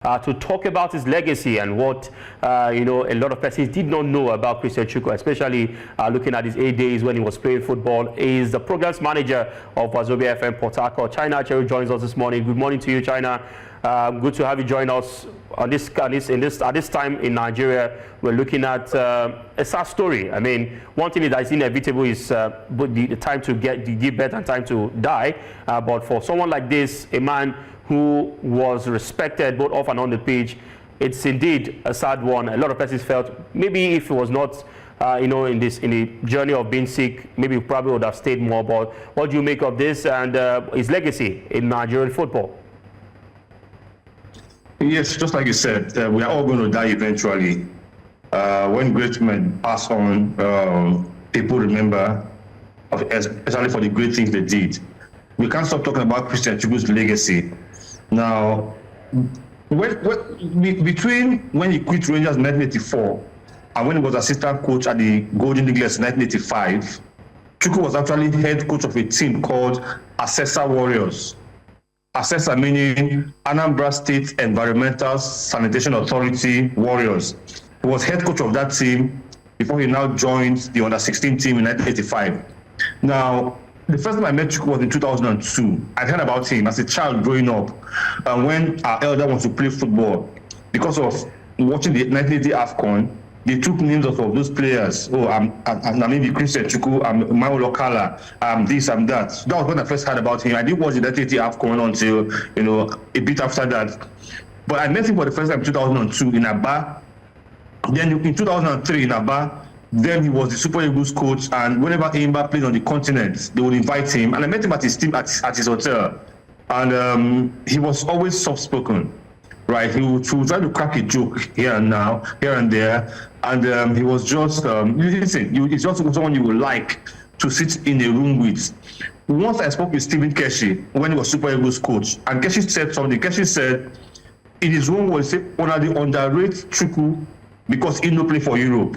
to talk about his legacy and what a lot of persons did not know about Christian Chukwu, especially looking at his 8 days when he was playing football. He is the programs manager of Wazobia FM Port Harcourt. China Cherry joins us this morning. Good morning to you, China. Good to have you join us on at this time in Nigeria. We're looking at a sad story. I mean, one thing that is inevitable is the time to give birth and time to die. But for someone like this, a man who was respected both off and on the pitch, it's indeed a sad one. A lot of persons felt maybe if it was not in the journey of being sick, maybe he probably would have stayed more. But what do you make of this and his legacy in Nigerian football? Yes, just like you said, we are all going to die eventually. When great men pass on, people remember, especially for the great things they did. We can't stop talking about Christian Chukwu's legacy. Now, between when he quit Rangers in 1984 and when he was assistant coach at the Golden Eagles in 1985, Chukwu was actually head coach of a team called Assessor Warriors. Assessor meaning Anambra State Environmental Sanitation Authority Warriors. He was head coach of that team before he now joined the under-16 team in 1985. Now, the first time I met Chukwu was in 2002. I heard about him as a child growing up, when our elder wanted to play football. Because of watching the 1980 AFCON, they took names of those players. Oh, I'm maybe Christian Chukwu, I'm Maolo Kala, I'm this, I'm that. That was when I first heard about him. I didn't watch the 1980 AFCON until, a bit after that. But I met him for the first time in 2002 in Aba. Then in 2003 in Aba, then he was the Super Eagles coach, and whenever Aimba played on the continent, they would invite him. And I met him at his team at his hotel, and he was always soft-spoken, right? He would try to crack a joke here and there, and he was just he's just someone you would like to sit in a room with. Once I spoke with Stephen Keshi when he was Super Eagles coach, and Keshi said something. Keshi said in his own words, he said, "They underrate Chukwu because he no play for Europe."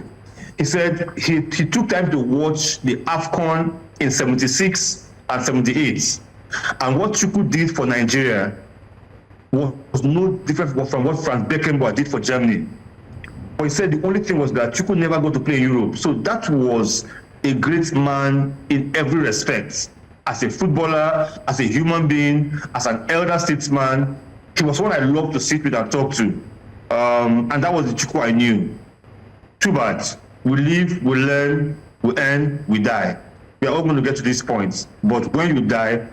He said he took time to watch the AFCON in 76 and 78. And what Chukwu did for Nigeria was no different from what Franz Beckenbauer did for Germany. But he said the only thing was that Chukwu never got to play in Europe. So that was a great man in every respect. As a footballer, as a human being, as an elder statesman, he was one I loved to sit with and talk to. And that was the Chukwu I knew. Too bad. We live, we learn, we earn, we die. We are all going to get to this point. But when you die,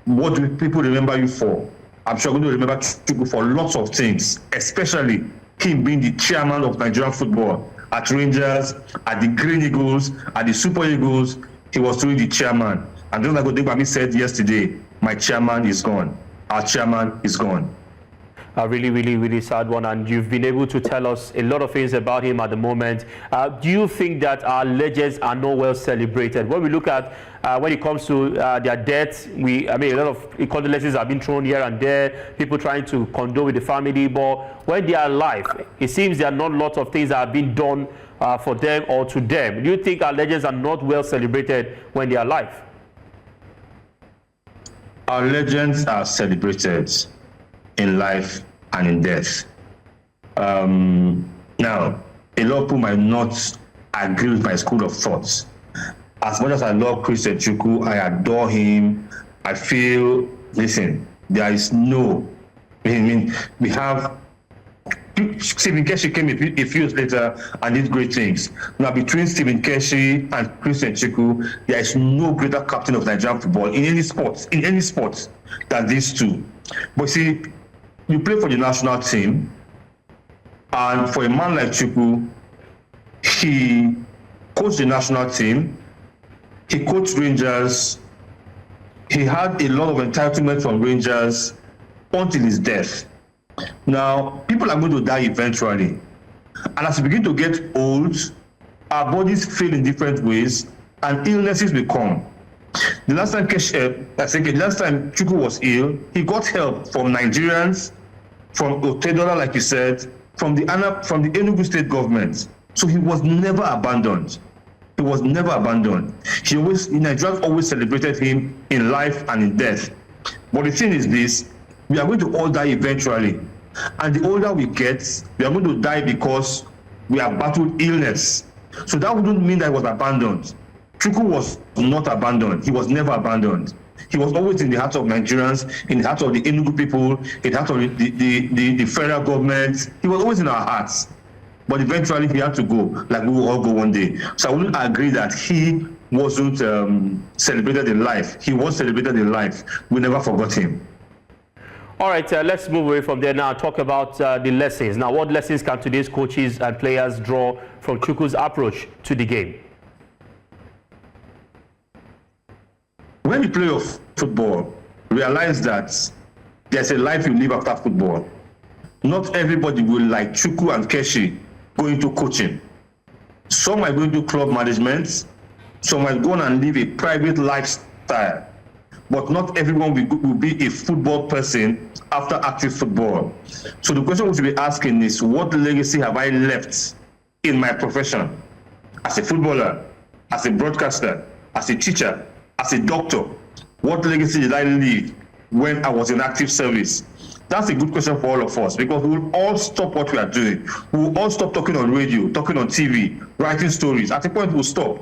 what do people remember you for? I'm sure going to remember Chukwu for lots of things, especially him being the chairman of Nigerian football at Rangers, at the Green Eagles, at the Super Eagles. He was really the chairman. And just like Odebami said yesterday, my chairman is gone. Our chairman is gone. A really, really, really sad one, and you've been able to tell us a lot of things about him at the moment. Do you think that our legends are not well celebrated? When we look at when it comes to their deaths, a lot of condolences have been thrown here and there, people trying to condole with the family, but when they are alive, it seems there are not lots of things that have been done for them or to them. Do you think our legends are not well celebrated when they are alive? Our legends are celebrated in life and in death. Now, a lot of people might not agree with my school of thoughts. As much as I love Christian Chukwu, I adore him. I feel, listen, there is no, we have, Stephen Keshi came a few years later and did great things. Now, between Stephen Keshi and Christian Chukwu, there is no greater captain of Nigerian football in any sport than these two. But see, you play for the national team, and for a man like Chukwu, he coached the national team, he coached Rangers, he had a lot of entitlement from Rangers until his death. Now, people are going to die eventually. And as we begin to get old, our bodies fail in different ways, and illnesses will come. The last time Chukwu was ill, he got help from Nigerians, from Otedola, like you said, from the Enugu state government. So he was never abandoned. He was never abandoned. Nigerians always celebrated him in life and in death. But the thing is this, we are going to all die eventually. And the older we get, we are going to die because we have battled illness. So that wouldn't mean that he was abandoned. Chukwu was not abandoned. He was never abandoned. He was always in the hearts of Nigerians, in the hearts of the Enugu people, in the hearts of the federal government. He was always in our hearts. But eventually he had to go, like we will all go one day. So I wouldn't agree that he wasn't celebrated in life. He was celebrated in life. We never forgot him. All right, let's move away from there now and talk about the lessons. Now, what lessons can today's coaches and players draw from Chukwu's approach to the game? When you play football, realize that there's a life you live after football. Not everybody will, like Chukwu and Keshi, go into coaching. Some might go into club management. Some might go on and live a private lifestyle. But not everyone will be a football person after active football. So the question we should be asking is, what legacy have I left in my profession? As a footballer, as a broadcaster, as a teacher, as a doctor, what legacy did I leave when I was in active service? That's a good question for all of us, because we will all stop what we are doing. We will all stop talking on radio, talking on TV, writing stories. At a point, we'll stop.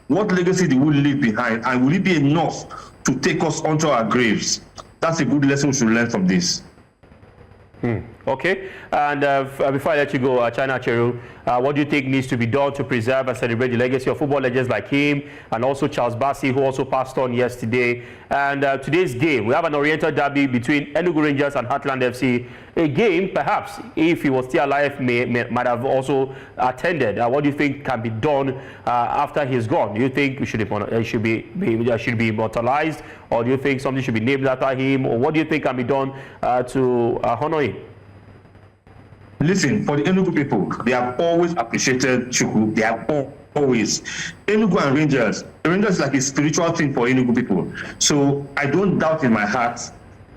What legacy do we leave behind, and will it be enough to take us onto our graves? That's a good lesson we should learn from this. Okay, and before I let you go, China Cheru, what do you think needs to be done to preserve and celebrate the legacy of football legends like him, and also Charles Bassi, who also passed on yesterday? And today's game, we have an Oriental derby between Enugu Rangers and Heartland FC. A game, perhaps, if he was still alive, might have also attended. What do you think can be done after he's gone? Do you think it should be immortalized, or do you think something should be named after him, or what do you think can be done to honor him? Listen, for the Enugu people, they have always appreciated Chukwu. They have always. Enugu and Rangers is like a spiritual thing for Enugu people. So I don't doubt in my heart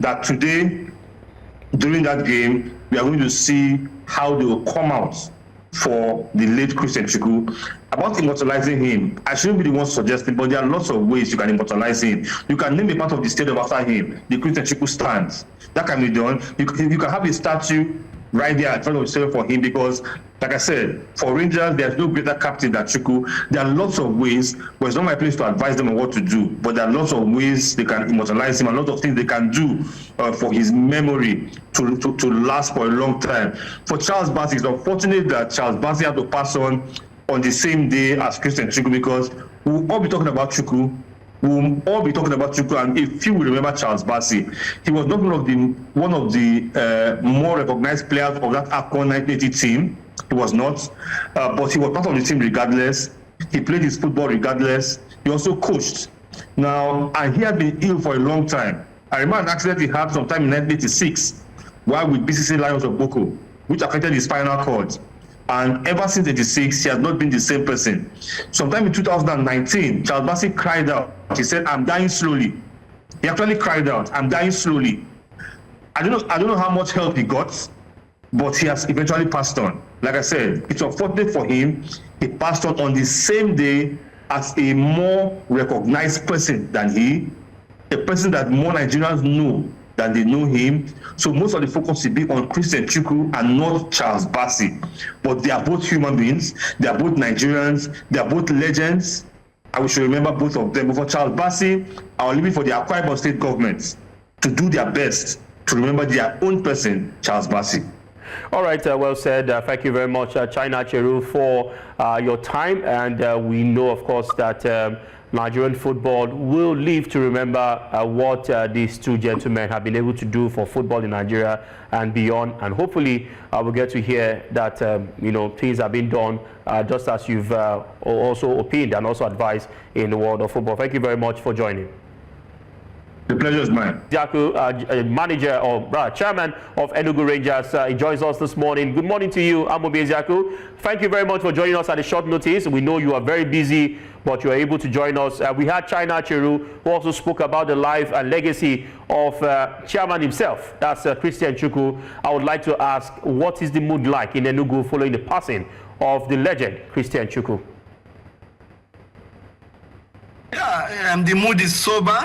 that today, during that game, we are going to see how they will come out for the late Christian Chukwu. About immortalizing him, I shouldn't be the one suggesting, but there are lots of ways you can immortalize him. You can name a part of the stadium after him, the Christian Chukwu stand. That can be done. You can have a statue right there in front of the stadium for him, because, like I said, for Rangers, there's no greater captain than Chukwu. There are lots of ways, but it's not my place to advise them on what to do, but there are lots of ways they can immortalize him, a lot of things they can do for his memory to last for a long time. For Charles Bassi, it's unfortunate that Charles Bassi had to pass on the same day as Christian Chukwu, because we'll all be talking about Chukwu. We'll all be talking about Chukwu, and if you will remember Charles Bassi, he was not one of the more recognized players of that AFCON 1980 team. He was not, but he was part of the team regardless. He played his football regardless. He also coached. Now, and he had been ill for a long time. I remember an accident he had sometime in 1986 while with BCC Lions of Boko, which affected his spinal cord. And ever since 86, he has not been the same person. Sometime in 2019, Charles Bassi cried out. He said, "I'm dying slowly." He actually cried out, "I'm dying slowly." I don't know how much help he got, but he has eventually passed on. Like I said, it's unfortunate for him. He passed on the same day as a more recognized person than he, a person that more Nigerians know than they know him. So most of the focus will be on Christian Chukwu and not Charles Bassi. But they are both human beings. They are both Nigerians. They are both legends. And we should remember both of them. But for Charles Bassi, I will leave it for the Akwa Ibom state governments to do their best to remember their own person, Charles Bassi. All right, well said. Thank you very much, China Cheru, for your time. And we know, of course, that Nigerian football will live to remember what these two gentlemen have been able to do for football in Nigeria and beyond. And hopefully we'll get to hear that things have been done just as you've also opined and also advised in the world of football. Thank you very much for joining. The pleasure is mine. Jaku, manager or chairman of Enugu Rangers, joins us this morning. Good morning to you, Amobi Jaku. Thank you very much for joining us at a short notice. We know you are very busy, but you are able to join us. We had China Cheru, who also spoke about the life and legacy of chairman himself. That's Christian Chukwu. I would like to ask, what is the mood like in Enugu following the passing of the legend, Christian Chukwu? Yeah, the mood is sober.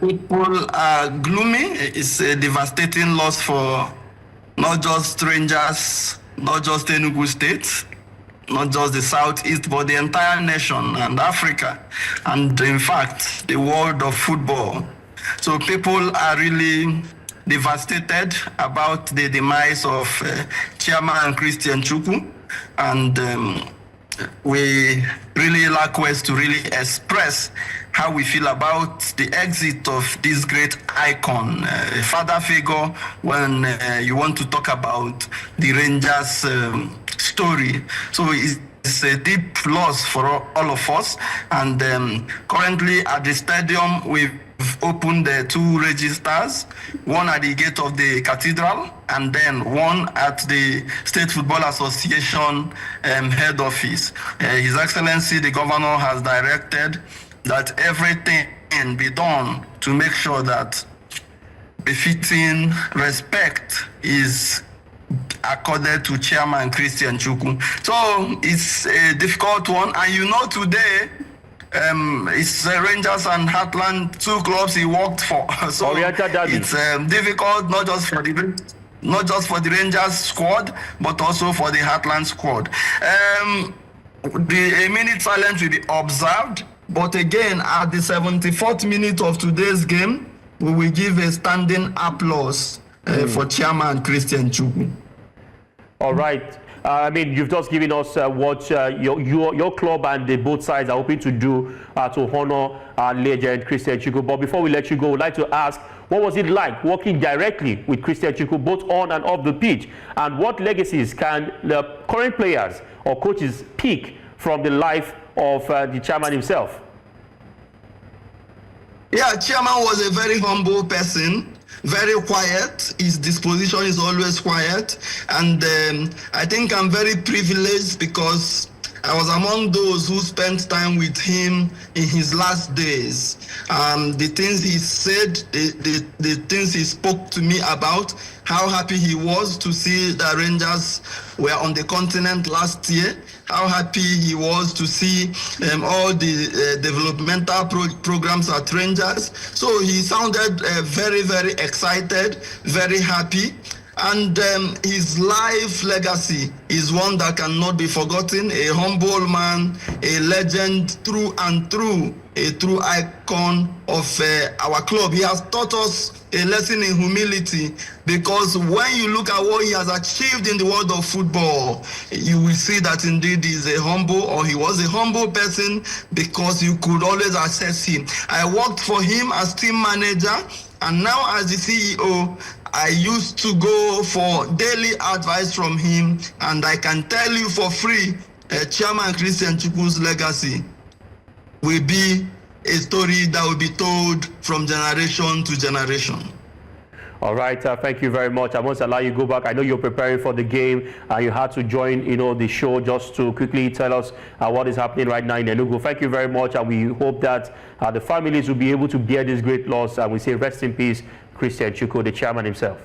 People are gloomy. It's a devastating loss for not just Rangers, not just Enugu State, not just the Southeast, but the entire nation and Africa, and in fact, the world of football. So people are really devastated about the demise of Chairman Christian Chukwu, and we really lack words to really express how we feel about the exit of this great icon, a father figure when you want to talk about the Rangers story. So it's a deep loss for all of us. And currently at the stadium, we've opened the 2 registers, one at the gate of the cathedral and then one at the State Football Association head office. His Excellency, the Governor, has directed that everything be done to make sure that befitting respect is accorded to Chairman Christian Chukwu. So it's a difficult one, and you know today it's Rangers and Heartland, 2 clubs he worked for. So it's difficult not just for the Rangers squad, but also for the Heartland squad. A minute silence will be observed, but again, at the 74th minute of today's game, we will give a standing applause for Chairman Christian Chukwu. All right. I mean, you've just given us what your club and the both sides are hoping to do to honor legend Christian Chukwu. But before we let you go, I'd like to ask, what was it like working directly with Christian Chukwu, both on and off the pitch? And what legacies can the current players or coaches pick from the life of the chairman himself? Yeah, chairman was a very humble person, very quiet. His disposition is always quiet. And I think I'm very privileged because I was among those who spent time with him in his last days. The things he said, the things he spoke to me about, how happy he was to see the Rangers were on the continent last year, how happy he was to see all the developmental programs at Rangers. So he sounded very, very excited, very happy. And his life legacy is one that cannot be forgotten. A humble man, a legend through and through, a true icon of our club. He has taught us a lesson in humility, because when you look at what he has achieved in the world of football, you will see that indeed he was a humble person, because you could always access him. I worked for him as team manager, and now as the CEO, I used to go for daily advice from him, and I can tell you for free, Chairman Christian Chukwu's legacy will be a story that will be told from generation to generation. All right, thank you very much. I want to allow you to go back. I know you're preparing for the game, and you had to join, the show just to quickly tell us what is happening right now in Enugu. Thank you very much, and we hope that the families will be able to bear this great loss. And we say rest in peace, Christian Chukwu, the chairman himself.